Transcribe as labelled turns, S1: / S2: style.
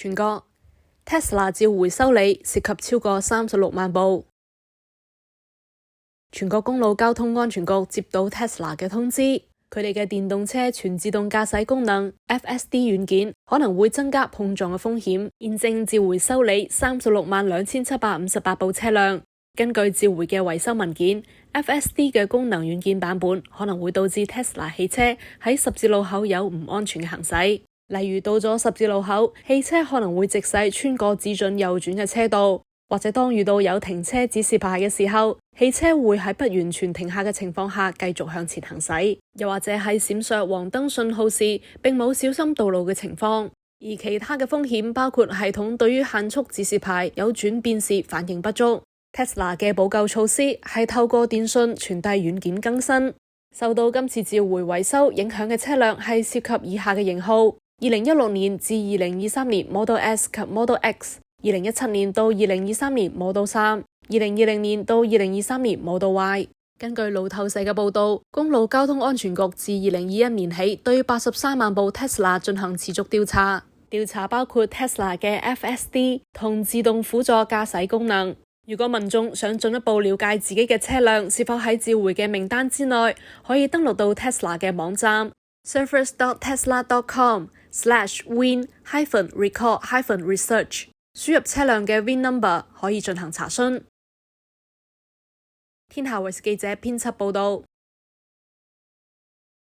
S1: 全國 Tesla 召回修理涉及超過36萬部。全國公路交通安全局接到 Tesla 嘅通知，佢哋嘅電動車全自動駕駛功能 FSD 軟件可能會增加碰撞嘅風險，現正召回修理362758部車輛。根據召回嘅維修文件， FSD 嘅功能軟件版本可能會導致 Tesla 汽車喺十字路口有唔安全嘅行駛，例如到咗十字路口，汽車可能會直駛穿過只准右轉嘅車道，或者當遇到有停車指示牌嘅時候，汽車會喺不完全停下嘅情況下繼續向前行駛，又或者喺閃爍黃燈信號時並冇小心道路嘅情況。而其他嘅風險包括系統對於限速指示牌有轉變時反應不足。Tesla 嘅補救措施係透過電信傳遞軟件更新。受到今次召回維修影響嘅車輛係涉及以下嘅型號：2016年至2023年 Model S 及 Model X，2017年到2023年 Model 3，2020年到2023年 Model Y。根據路透社嘅報道，公路交通安全局自2021年起對83萬部 Tesla 進行持續調查，調查包括 Tesla 嘅 FSD 同自動輔助駕駛功能。如果民眾想進一步了解自己嘅車輛是否喺召回嘅名單之內，可以登錄到 Tesla 嘅網站 surface.tesla.com/win-record-research， 輸入車輛嘅 VIN number 可以進行查詢。天下衛視記者編輯報道。